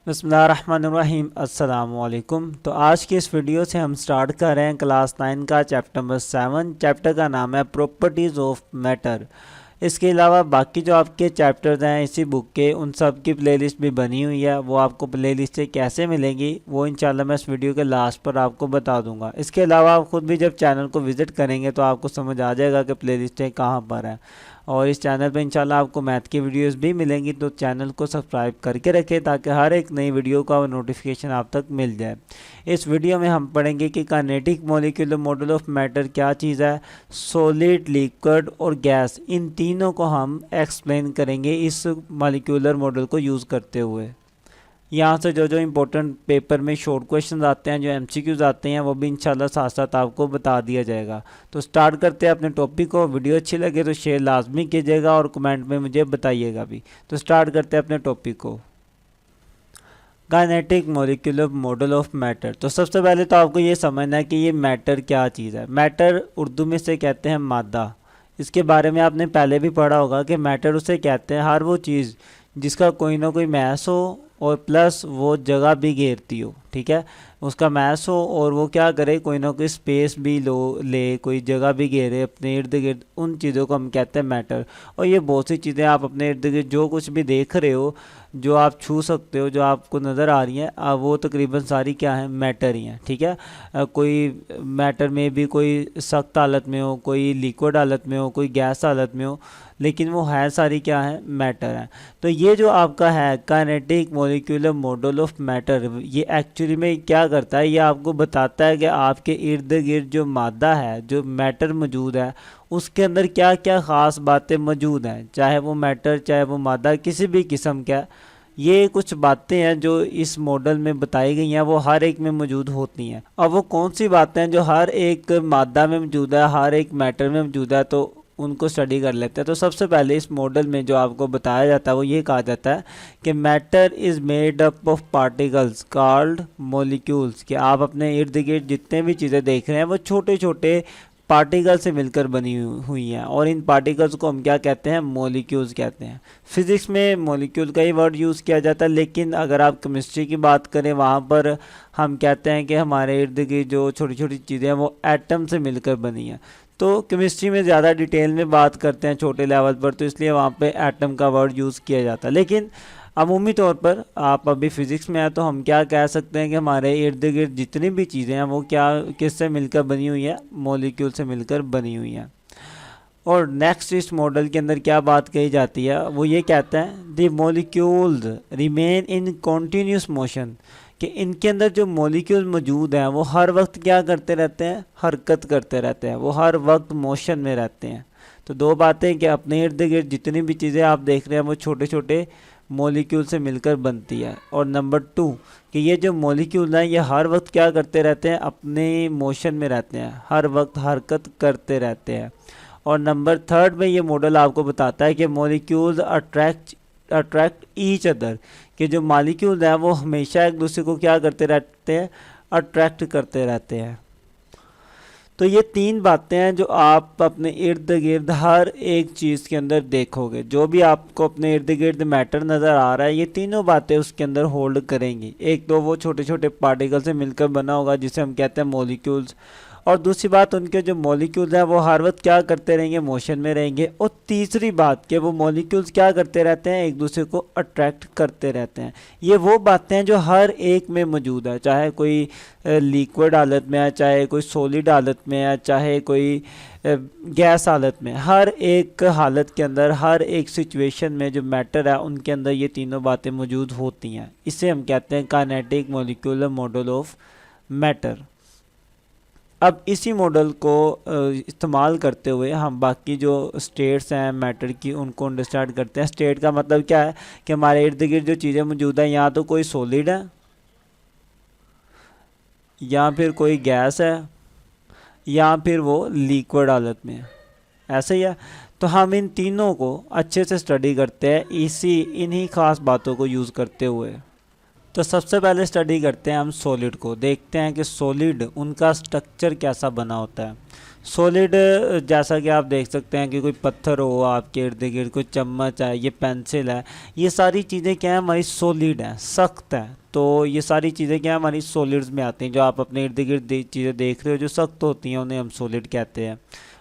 बिस्मिल्लाहिर्रहमानिर्रहीम अस्सलामुअलैकुम। तो आज की इस वीडियो से हम स्टार्ट कर रहे हैं क्लास 9 का चैप्टर नंबर 7। चैप्टर का नाम है प्रॉपर्टीज़ ऑफ मैटर। इसके अलावा बाकी जो आपके चैप्टर्स हैं इसी बुक के, उन सब की प्लेलिस्ट भी बनी हुई है। वो आपको प्लेलिस्ट से कैसे मिलेंगी वो इंशाल्लाह मैं इस वीडियो के लास्ट पर आपको बता दूंगा। इसके अलावा आप ख़ुद भी जब चैनल को विज़िट करेंगे तो आपको समझ आ जाएगा कि प्लेलिस्टें कहाँ पर हैं। और इस चैनल पे इंशाल्लाह आपको मैथ की वीडियोस भी मिलेंगी, तो चैनल को सब्सक्राइब करके रखें ताकि हर एक नई वीडियो का नोटिफिकेशन आप तक मिल जाए। इस वीडियो में हम पढ़ेंगे कि kinetic molecular model of matter क्या चीज़ है, सॉलिड, लिक्विड और गैस, इन तीनों को हम एक्सप्लेन करेंगे इस मॉलिक्यूलर मॉडल को यूज़ करते हुए। यहाँ से जो जो इम्पोर्टेंट पेपर में शॉर्ट क्वेश्चन आते हैं, जो एमसीक्यूज आते हैं, वो भी इंशाल्लाह साथ साथ आपको बता दिया जाएगा। तो स्टार्ट करते हैं अपने टॉपिक को। वीडियो अच्छी लगे तो शेयर लाजमी कीजिएगा और कमेंट में मुझे बताइएगा भी। तो स्टार्ट करते हैं अपने टॉपिक को, kinetic molecular model of matter. तो सबसे पहले तो आपको ये समझना है कि ये मैटर क्या चीज़ है। मैटर उर्दू में से कहते हैं मादा। इसके बारे में आपने पहले भी पढ़ा होगा कि मैटर उसे कहते हैं हर वो चीज़ जिसका कोई ना कोई मैस हो और प्लस वो जगह भी घेरती हो। ठीक है, उसका मैस हो और वो क्या करे, कोई ना कोई स्पेस भी ले, कोई जगह भी घेरे अपने इर्द गिर्द, उन चीज़ों को हम कहते हैं मैटर। और ये बहुत सी चीज़ें आप अपने इर्द गिर्द जो कुछ भी देख रहे हो, जो आप छू सकते हो, जो आपको नज़र आ रही हैं, वो तकरीबन सारी क्या है, मैटर ही हैं। ठीक है, कोई मैटर में भी कोई सख्त हालत में हो, कोई लिक्विड हालत में हो, कोई गैस हालत में हो, लेकिन वो है सारी क्या है, मैटर है। तो ये जो आपका है kinetic molecular model of matter, ये एक्चुअली में क्या करता है, ये आपको बताता है कि आपके इर्द गिर्द जो मादा है, जो मैटर मौजूद है, उसके अंदर क्या क्या ख़ास बातें मौजूद हैं, चाहे वो मैटर चाहे वो मादा किसी भी किस्म का। ये कुछ बातें हैं जो इस मॉडल में बताई गई हैं, वो हर एक में मौजूद होती हैं। अब वो कौन सी बातें हैं जो हर एक मादा में मौजूद है, हर एक मैटर में मौजूद है, तो उनको स्टडी कर लेते हैं। तो सबसे पहले इस मॉडल में जो आपको बताया जाता है वो ये कहा जाता है कि matter is made up of particles called molecules, कि आप अपने इर्द गिर्द जितने भी चीज़ें देख रहे हैं वो छोटे छोटे पार्टिकल से मिलकर बनी हुई हैं, और इन पार्टिकल्स को हम क्या कहते हैं, मॉलिक्यूल्स कहते हैं। फिज़िक्स में मॉलिक्यूल का ही वर्ड यूज़ किया जाता है, लेकिन अगर आप केमिस्ट्री की बात करें वहाँ पर हम कहते हैं कि हमारे इर्द गिर्द जो छोटी छोटी चीज़ें हैं वो एटम से मिलकर बनी हैं। तो केमिस्ट्री में ज़्यादा डिटेल में बात करते हैं छोटे लेवल पर, तो इसलिए वहाँ पे एटम का वर्ड यूज़ किया जाता है। लेकिन अमूमी तौर पर आप अभी फ़िज़िक्स में हैं तो हम क्या कह सकते हैं कि हमारे इर्द गिर्द जितनी भी चीज़ें हैं वो क्या किससे मिलकर बनी हुई है, मॉलिक्यूल से मिलकर बनी हुई हैं। और नेक्स्ट इस मॉडल के अंदर क्या बात कही जाती है, वो ये कहते हैं the molecules remain in continuous motion, कि इनके अंदर जो मॉलिक्यूल मौजूद हैं वो हर वक्त क्या करते रहते हैं, हरकत करते रहते हैं, वो हर वक्त मोशन में रहते हैं। तो दो बातें कि अपने इर्द गिर्द जितनी भी चीज़ें आप देख रहे हैं वो छोटे छोटे मॉलिक्यूल से मिलकर बनती है। और नंबर 2 कि ये जो मॉलिक्यूल हैं ये हर वक्त क्या करते रहते हैं, अपने मोशन में रहते हैं, हर वक्त हरकत करते रहते हैं। और नंबर 3 में ये मॉडल आपको बताता है कि मॉलिक्यूल्स अट्रैक्ट ईच अदर, कि जो मॉलिक्यूल हैं वो हमेशा एक दूसरे को क्या करते रहते हैं, अट्रैक्ट करते रहते हैं। तो ये 3 बातें हैं जो आप अपने इर्द गिर्द हर एक चीज़ के अंदर देखोगे, जो भी आपको अपने इर्द गिर्द मैटर नज़र आ रहा है ये तीनों बातें उसके अंदर होल्ड करेंगी। एक तो वो छोटे छोटे पार्टिकल से मिलकर बना होगा जिसे हम कहते हैं मॉलिक्यूल्स, और दूसरी बात उनके जो मॉलिक्यूल्स हैं वो हर वक्त क्या करते रहेंगे, मोशन में रहेंगे। और तीसरी बात कि वो मॉलिक्यूल्स क्या करते रहते हैं, एक दूसरे को अट्रैक्ट करते रहते हैं। ये वो बातें हैं जो हर एक में मौजूद है, चाहे कोई लिक्विड हालत में है, चाहे कोई सॉलिड हालत में है, चाहे कोई गैस हालत में, हर एक हालत के अंदर, हर एक सिचुएशन में जो मैटर है उनके अंदर ये तीनों बातें मौजूद होती हैं। इसे हम कहते हैं kinetic molecular model of matter. अब इसी मॉडल को इस्तेमाल करते हुए हम बाकी जो स्टेट्स हैं मैटर की उनको अंडरस्टैंड करते हैं। स्टेट का मतलब क्या है कि हमारे इर्द गिर्द जो चीज़ें मौजूद हैं, यहाँ तो कोई सॉलिड है, या फिर कोई गैस है, या फिर वो लिक्विड हालत में है, ऐसे ही है। तो हम इन तीनों को अच्छे से स्टडी करते हैं इन्हीं ख़ास बातों को यूज़ करते हुए। तो सबसे पहले स्टडी करते हैं हम सॉलिड को, देखते हैं कि सॉलिड उनका स्ट्रक्चर कैसा बना होता है। सॉलिड जैसा कि आप देख सकते हैं कि कोई पत्थर हो आपके इर्द गिर्द, कोई चम्मच है, ये पेंसिल है, ये सारी चीज़ें क्या है हमारी सॉलिड हैं, सख्त है। तो ये सारी चीज़ें क्या है हमारी सॉलिड्स में आती हैं। जो आप अपने इर्द गिर्द चीज़ें देख रहे हो जो सख्त होती हैं उन्हें हम सॉलिड कहते हैं।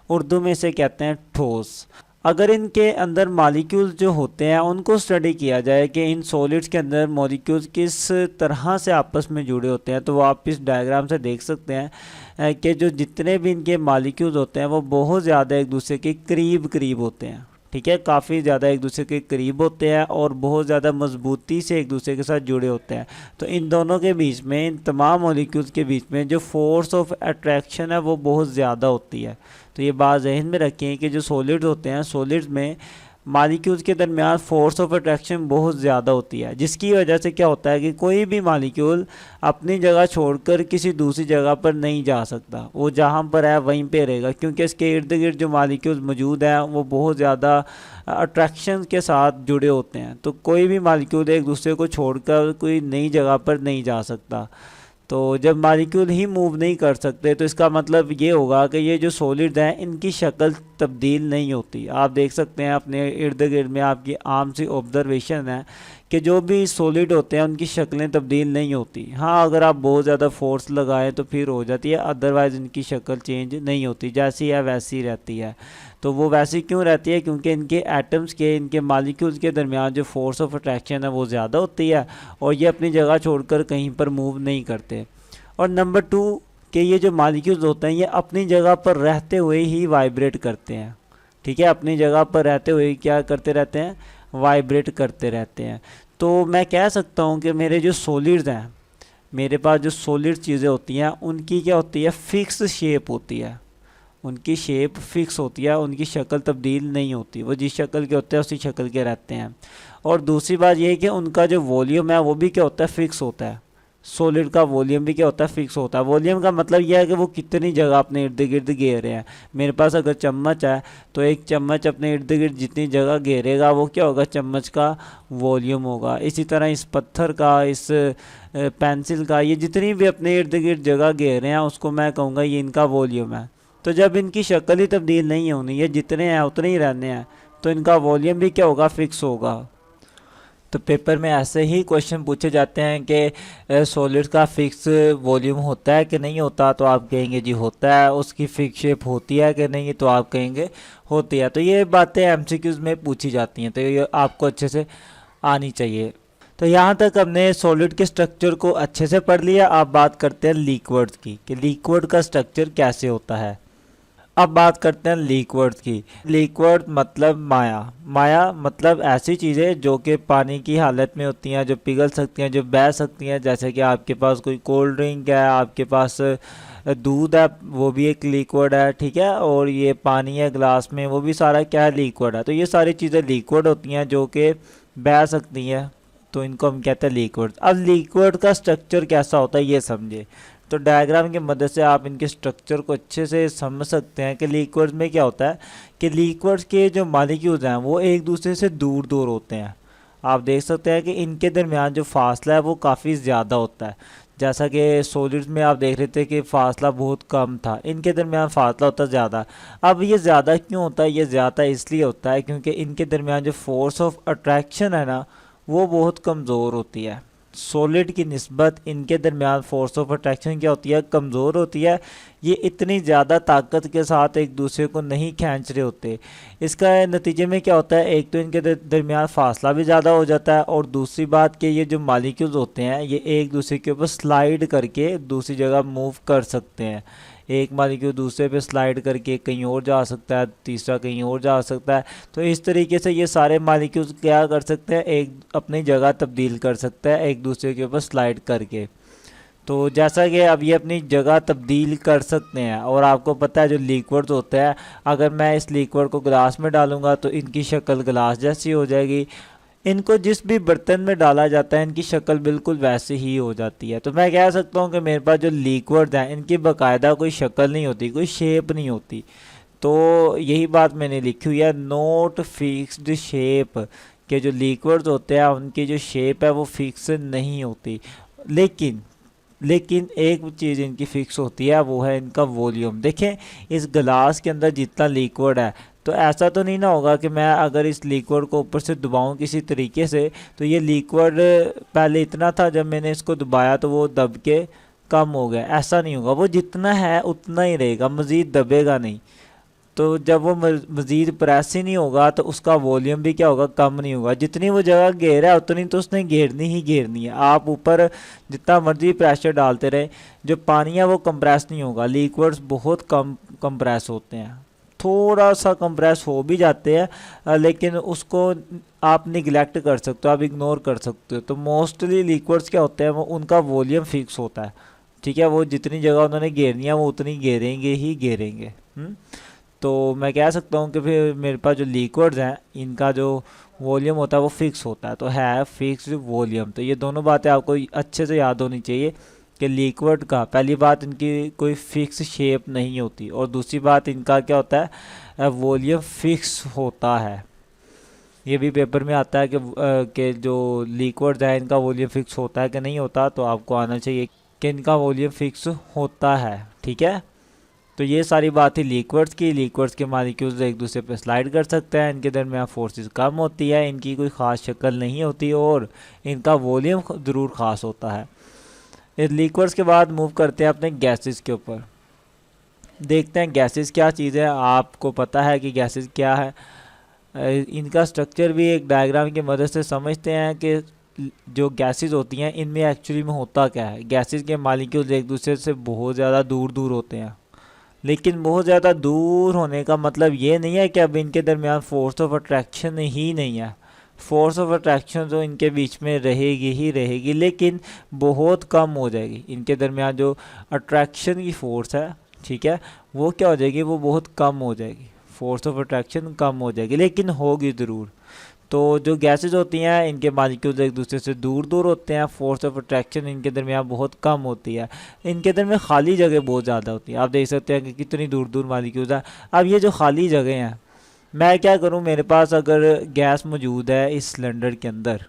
उर्दू में इसे कहते हैं ठोस। अगर इनके अंदर मॉलिक्यूल्स जो होते हैं उनको स्टडी किया जाए कि इन सॉलिड्स के अंदर मॉलिक्यूल्स किस तरह से आपस में जुड़े होते हैं, तो वो आप इस डायग्राम से देख सकते हैं कि जो जितने भी इनके मॉलिक्यूल्स होते हैं वो बहुत ज़्यादा एक दूसरे के करीब करीब होते हैं। ठीक है, काफ़ी ज़्यादा एक दूसरे के करीब होते हैं और बहुत ज़्यादा मजबूती से एक दूसरे के साथ जुड़े होते हैं। तो इन दोनों के बीच में, इन तमाम मॉलिक्यूल्स के बीच में जो फोर्स ऑफ अट्रैक्शन है वो बहुत ज़्यादा होती है। तो ये बात जहन में रखें कि जो सॉलिड्स होते हैं, सॉलिड्स में मॉलिक्यूल्स के दरमियान फोर्स ऑफ अट्रैक्शन बहुत ज़्यादा होती है, जिसकी वजह से क्या होता है कि कोई भी मॉलिक्यूल अपनी जगह छोड़कर किसी दूसरी जगह पर नहीं जा सकता। वो जहाँ पर है वहीं पे रहेगा, क्योंकि इसके इर्द गिर्द जो मॉलिक्यूल्स मौजूद हैं वो बहुत ज़्यादा अट्रैक्शन के साथ जुड़े होते हैं। तो कोई भी मॉलिक्यूल एक दूसरे को छोड़कर कोई नई जगह पर नहीं जा सकता। तो जब मॉलिक्यूल ही मूव नहीं कर सकते तो इसका मतलब ये होगा कि ये जो सॉलिड्स हैं इनकी शक्ल तब्दील नहीं होती। आप देख सकते हैं अपने इर्द गिर्द में, आपकी आम सी ऑब्जर्वेशन है कि जो भी सॉलिड होते हैं उनकी शक्लें तब्दील नहीं होती। हाँ, अगर आप बहुत ज़्यादा फोर्स लगाएं तो फिर हो जाती है, अदरवाइज़ इनकी शक्ल चेंज नहीं होती, जैसी है वैसी रहती है। तो वो वैसी क्यों रहती है? क्योंकि इनके एटम्स के, इनके मॉलिक्यूल्स के दरमियान जो फोर्स ऑफ अट्रैक्शन है वो ज़्यादा होती है और ये अपनी जगह छोड़कर कहीं पर मूव नहीं करते। और नंबर 2 कि ये जो मॉलिक्यूल्स होते हैं ये अपनी जगह पर रहते हुए ही वाइब्रेट करते हैं। ठीक है, अपनी जगह पर रहते हुए क्या करते रहते हैं? वाइब्रेट करते रहते हैं। तो मैं कह सकता हूँ कि मेरे जो सॉलिड्स हैं, मेरे पास जो सॉलिड चीज़ें होती हैं उनकी क्या होती है? फिक्स शेप होती है। उनकी शेप फिक्स होती है, उनकी शक्ल तब्दील नहीं होती। वो जिस शक्ल के होते हैं उसी शक्ल के रहते हैं। और दूसरी बात ये है कि उनका जो वॉल्यूम है वो भी क्या होता है? फिक्स होता है। सॉलिड का वॉल्यूम भी क्या होता है? फिक्स होता है। वॉल्यूम का मतलब यह है कि वो कितनी जगह अपने इर्द गिर्द घेर रहे हैं। मेरे पास अगर चम्मच है तो एक चम्मच अपने इर्द गिर्द जितनी जगह घेरेगा वो क्या होगा? चम्मच का वॉल्यूम होगा। इसी तरह इस पत्थर का, इस पेंसिल का, ये जितनी भी अपने इर्द गिर्द जगह घेर रहे हैं उसको मैं कहूँगा ये इनका वॉल्यूम है। तो जब इनकी शक्ल ही तब्दील नहीं होनी, ये जितने हैं उतने ही रहने हैं, तो इनका वॉल्यूम भी क्या होगा? फिक्स होगा। तो पेपर में ऐसे ही क्वेश्चन पूछे जाते हैं कि सॉलिड का फिक्स वॉल्यूम होता है कि नहीं होता, तो आप कहेंगे जी होता है। उसकी फिक्स शेप होती है कि नहीं, तो आप कहेंगे होती है। तो ये बातें एमसीक्यूज में पूछी जाती हैं, तो ये आपको अच्छे से आनी चाहिए। तो यहाँ तक हमने सॉलिड के स्ट्रक्चर को अच्छे से पढ़ लिया। अब बात करते हैं लिक्विड्स की कि लिक्विड का स्ट्रक्चर कैसे होता है। अब बात करते हैं लिक्विड्स की। लिक्विड मतलब माया। माया मतलब ऐसी चीज़ें जो कि पानी की हालत में होती हैं, जो पिघल सकती हैं, जो बह सकती हैं। जैसे कि आपके पास कोई कोल्ड ड्रिंक है, आपके पास दूध है, वो भी एक लिक्विड है। ठीक है, और ये पानी है ग्लास में, वो भी सारा क्या है? लिक्विड है। तो ये सारी चीज़ें लिक्विड होती हैं जो कि बह सकती हैं, तो इनको हम कहते हैं लिक्विड। अब लिक्विड का स्ट्रक्चर कैसा होता है ये समझे। तो डायग्राम की मदद से आप इनके स्ट्रक्चर को अच्छे से समझ सकते हैं कि लिक्विड्स में क्या होता है कि लिक्विड्स के जो मॉलिक्यूल्स हैं वो एक दूसरे से दूर दूर होते हैं। आप देख सकते हैं कि इनके दरमियान जो फासला है वो काफ़ी ज़्यादा होता है। जैसा कि सॉलिड्स में आप देख रहे थे कि फासला बहुत कम था, इनके दरमियान फासला होता है ज़्यादा। अब ये ज़्यादा क्यों होता है? ये ज़्यादा इसलिए होता है क्योंकि इनके दरमियान जो फोर्स ऑफ अट्रैक्शन है ना वो बहुत कमज़ोर होती है। सॉलिड की निस्बत इनके दरमियान फोर्स ऑफ अट्रैक्शन क्या होती है? कमज़ोर होती है। ये इतनी ज़्यादा ताकत के साथ एक दूसरे को नहीं खींच रहे होते। इसका नतीजे में क्या होता है? एक तो इनके दरमियान फासला भी ज़्यादा हो जाता है, और दूसरी बात कि ये जो मॉलिक्यूल्स होते हैं ये एक दूसरे के ऊपर स्लाइड करके दूसरी जगह मूव कर सकते हैं। एक मॉलिक्यूल दूसरे पे स्लाइड करके कहीं और जा सकता है, तीसरा कहीं और जा सकता है। तो इस तरीके से ये सारे मॉलिक्यूल्स क्या कर सकते हैं? एक अपनी जगह तब्दील कर सकता है एक दूसरे के ऊपर स्लाइड करके। तो जैसा कि अब ये अपनी जगह तब्दील कर सकते हैं, और आपको पता है जो लिक्विड्स होते हैं, अगर मैं इस लिक्विड को ग्लास में डालूंगा तो इनकी शक्ल ग्लास जैसी हो जाएगी। इनको जिस भी बर्तन में डाला जाता है इनकी शक्ल बिल्कुल वैसे ही हो जाती है। तो मैं कह सकता हूँ कि मेरे पास जो लिक्विड्स हैं इनकी बाकायदा कोई शक्ल नहीं होती, कोई शेप नहीं होती। तो यही बात मैंने लिखी हुई है, नोट फिक्स्ड शेप, के जो लिक्विड्स होते हैं उनकी जो शेप है वो फिक्स नहीं होती। लेकिन लेकिन एक चीज़ इनकी फिक्स होती है, वो है इनका वॉल्यूम। देखें इस गिलास के अंदर जितना लिक्विड है, तो ऐसा तो नहीं ना होगा कि मैं अगर इस लिक्विड को ऊपर से दबाऊं किसी तरीके से, तो ये लिक्विड पहले इतना था, जब मैंने इसको दबाया तो वो दब के कम हो गया। ऐसा नहीं होगा, वो जितना है उतना ही रहेगा, मज़ीद दबेगा नहीं। तो जब वो मज़ीद प्रेस ही नहीं होगा तो उसका वॉल्यूम भी क्या होगा, कम नहीं होगा। जितनी वो जगह घेरा है उतनी तो उसने घेरनी ही घेरनी है। आप ऊपर जितना मर्जी प्रेशर डालते रहे, जो पानी है वो कंप्रेस नहीं होगा। लिक्विड्स बहुत कम कंप्रेस होते हैं, थोड़ा सा कंप्रेस हो भी जाते हैं, लेकिन उसको आप निगलेक्ट कर सकते हो, आप इग्नोर कर सकते हो। तो मोस्टली लिक्विड्स क्या होते हैं, वो उनका वॉल्यूम फिक्स होता है, ठीक है। वो जितनी जगह उन्होंने घेरनी है वो उतनी घेरेंगे ही घेरेंगे। तो मैं कह सकता हूँ कि फिर मेरे पास जो लिक्विड्स हैं इनका जो वॉल्यूम होता है वो फिक्स होता है, तो है फिक्स्ड वॉल्यूम। तो ये दोनों बातें आपको अच्छे से याद होनी चाहिए कि लिक्विड का पहली बात इनकी कोई फिक्स शेप नहीं होती, और दूसरी बात इनका क्या होता है, वॉल्यूम फिक्स होता है। ये भी पेपर में आता है कि जो लिक्विड्स है इनका वॉल्यूम फिक्स होता है कि नहीं होता, तो आपको आना चाहिए कि इनका वॉल्यूम फिक्स होता है, ठीक है। तो ये सारी बात थी लिक्विड्स की। लिक्विड्स के मालिक्यूल्स एक दूसरे पे स्लाइड कर सकते हैं, इनके दरमियान फोर्सेस कम होती है, इनकी कोई ख़ास शक्ल नहीं होती, और इनका वॉल्यूम ज़रूर ख़ास होता है। इस लिक्विड्स के बाद मूव करते हैं अपने गैसेस के ऊपर। देखते हैं गैसेस क्या चीज़ है। आपको पता है कि गैसेस क्या है, इनका स्ट्रक्चर भी एक डायग्राम की मदद से समझते हैं कि जो गैसेस होती हैं इनमें एक्चुअली में होता क्या है। गैसेस के मालिक्यूल्स एक दूसरे से बहुत ज़्यादा दूर दूर होते हैं, लेकिन बहुत ज़्यादा दूर होने का मतलब ये नहीं है कि अब इनके दरमियान फोर्स ऑफ अट्रैक्शन ही नहीं है। फोर्स ऑफ अट्रैक्शन जो इनके बीच में रहेगी ही रहेगी, लेकिन बहुत कम हो जाएगी। इनके दरमियान जो अट्रैक्शन की फ़ोर्स है, ठीक है, वो क्या हो जाएगी, वो बहुत कम हो जाएगी। फोर्स ऑफ अट्रैक्शन कम हो जाएगी, लेकिन होगी ज़रूर। तो जो गैसेस होती हैं इनके मालिक्यूल्स एक दूसरे से दूर दूर होते हैं, फोर्स ऑफ अट्रैक्शन इनके दरमियान बहुत कम होती है, इनके दरमियान खाली जगह बहुत ज़्यादा होती है। आप देख सकते हैं कि कितनी दूर दूर मालिक्यूल्स हैं। अब ये जो खाली जगह हैं, मैं क्या करूं, मेरे पास अगर गैस मौजूद है इस सिलेंडर के अंदर,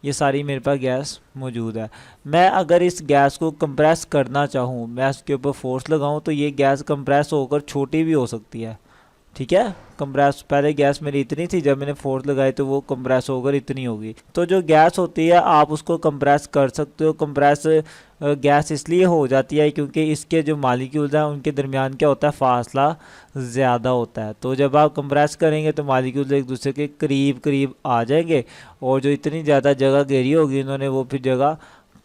ये सारी मेरे पास गैस मौजूद है, मैं अगर इस गैस को कंप्रेस करना चाहूँ, मैं इसके ऊपर फोर्स लगाऊँ, तो ये गैस कंप्रेस होकर छोटी भी हो सकती है, ठीक है। कंप्रेस पहले गैस मेरी इतनी थी, जब मैंने फोर्स लगाई तो वो कंप्रेस होकर इतनी होगी। तो जो गैस होती है आप उसको कंप्रेस कर सकते हो। कंप्रेस गैस इसलिए हो जाती है क्योंकि इसके जो मालिक्यूल्स हैं उनके दरमियान क्या होता है, फासला ज़्यादा होता है। तो जब आप कंप्रेस करेंगे तो मालिक्यूल्स एक दूसरे के करीब करीब आ जाएंगे, और जो इतनी ज़्यादा जगह घेरी होगी इन्होंने, वो फिर जगह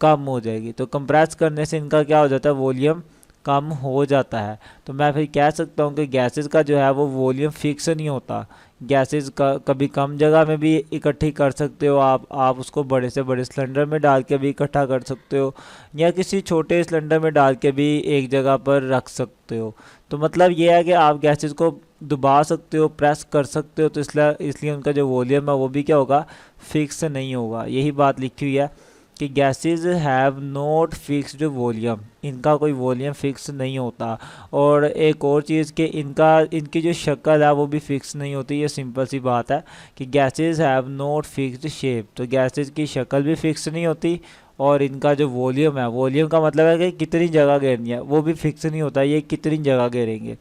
कम हो जाएगी। तो कंप्रेस करने से इनका क्या हो जाता है, वॉल्यूम कम हो जाता है। तो मैं फिर कह सकता हूँ कि गैसेस का जो है वो वॉल्यूम फिक्स नहीं होता। गैसेस का कभी कम जगह में भी इकट्ठी कर सकते हो आप उसको बड़े से बड़े सिलेंडर में डाल के भी इकट्ठा कर सकते हो, या किसी छोटे सिलेंडर में डाल के भी एक जगह पर रख सकते हो। तो मतलब ये है कि आप गैसेस को दबा सकते हो, प्रेस कर सकते हो, तो इसलिए उनका जो वॉल्यूम है वो भी क्या होगा, फिक्स नहीं होगा। यही बात लिखी हुई है कि gases have not fixed volume, इनका कोई वॉल्यूम फिक्स नहीं होता। और एक और चीज़ कि इनकी जो शक्ल है वो भी फिक्स नहीं होती। ये सिंपल सी बात है कि gases have not fixed shape, तो गैसेस की शक्ल भी फिक्स नहीं होती, और इनका जो वॉल्यूम है, वॉल्यूम का मतलब है कि कितनी जगह घेरनी है, वो भी फिक्स नहीं होता, ये कितनी जगह घेरेंगे।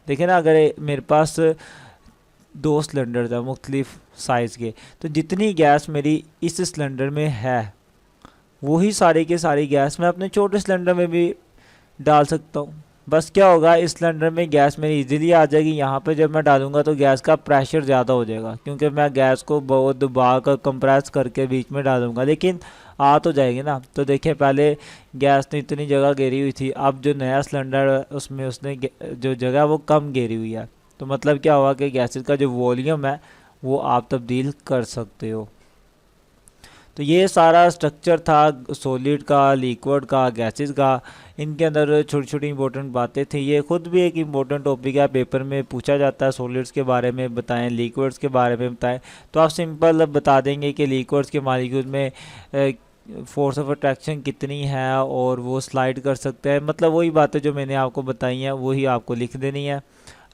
देखिए ना, अगर मेरे पास 2 सिलेंडर था मुख्तलिफ साइज़ के, तो जितनी गैस मेरी इस सिलेंडर में है वही सारी की सारी गैस मैं अपने छोटे सिलेंडर में भी डाल सकता हूँ। बस क्या होगा, इस सिलेंडर में गैस मेरी इजीली आ जाएगी। यहाँ पे जब मैं डालूंगा तो गैस का प्रेशर ज़्यादा हो जाएगा, क्योंकि मैं गैस को बहुत दबा कर कंप्रेस करके बीच में डालूंगा, लेकिन आ तो जाएगी ना। तो देखिए पहले गैस ने इतनी जगह घेरी हुई थी, अब जो नया सिलेंडर उसमें उसने जो जगह वो कम घेरी हुई है। तो मतलब क्या हुआ कि गैसेस का जो वॉल्यूम है वो आप तब्दील कर सकते हो। तो ये सारा स्ट्रक्चर था सॉलिड का, लिक्विड का, गैसेस का। इनके अंदर छोटी छोटी इंपॉर्टेंट बातें थी। ये खुद भी एक इम्पोर्टेंट टॉपिक है, पेपर में पूछा जाता है। सॉलिड्स के बारे में बताएं, लिक्विड्स के बारे में बताएं, तो आप सिंपल बता देंगे कि लिक्विड्स के मालिक्यूल में फोर्स ऑफ अट्रैक्शन कितनी है और वो स्लाइड कर सकते हैं। मतलब वही बातें जो मैंने आपको बताई हैं वही आपको लिख देनी है।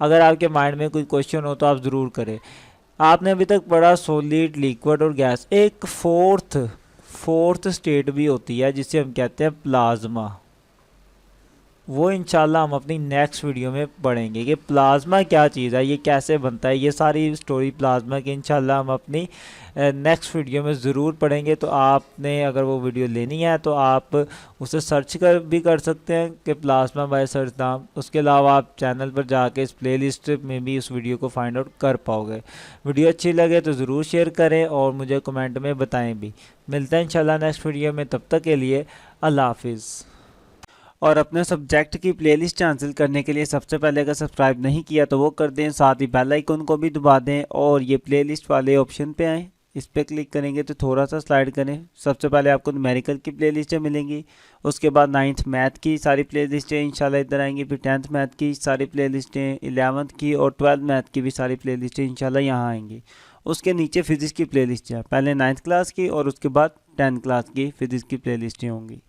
अगर आपके माइंड में कोई क्वेश्चन हो तो आप ज़रूर करें। आपने अभी तक पढ़ा सॉलिड, लिक्विड और गैस। एक फोर्थ स्टेट भी होती है जिसे हम कहते हैं प्लाज्मा। वो इंशाल्लाह हम अपनी नेक्स्ट वीडियो में पढ़ेंगे कि प्लाज्मा क्या चीज़ है, ये कैसे बनता है, ये सारी स्टोरी प्लाज्मा की इंशाल्लाह हम अपनी नेक्स्ट वीडियो में ज़रूर पढ़ेंगे। तो आपने अगर वो वीडियो लेनी है तो आप उसे सर्च कर सकते हैं कि प्लाज्मा बाय सर्च नाम। उसके अलावा आप चैनल पर जाके इस प्लेलिस्ट में भी उस वीडियो को फाइंड आउट कर पाओगे। वीडियो अच्छी लगे तो ज़रूर शेयर करें और मुझे कमेंट में बताएं भी। मिलते हैं इंशाल्लाह नेक्स्ट वीडियो में, तब तक के लिए अल्लाह हाफिज़। और अपने सब्जेक्ट की प्लेलिस्ट हासिल करने के लिए सबसे पहले अगर सब्सक्राइब नहीं किया तो वो कर दें, साथ ही बेल आइकन को भी दबा दें और ये प्लेलिस्ट वाले ऑप्शन पे आएँ, इस पर क्लिक करेंगे तो थोड़ा सा स्लाइड करें। सबसे पहले आपको न्यूमेरिकल की प्लेलिस्टें मिलेंगी, उसके बाद 9th मैथ की सारी प्लेलिस्टें इंशाल्लाह इधर आएंगी, फिर 10th मैथ की सारी प्लेलिस्टें, 11th की और 12th मैथ की भी सारी प्लेलिस्टें इंशाल्लाह यहाँ आएंगी। उसके नीचे फ़िज़िक्स की प्लेलिस्ट है, पहले 9th क्लास की और उसके बाद 10th क्लास की फ़िज़िक्स की प्लेलिस्टें होंगी।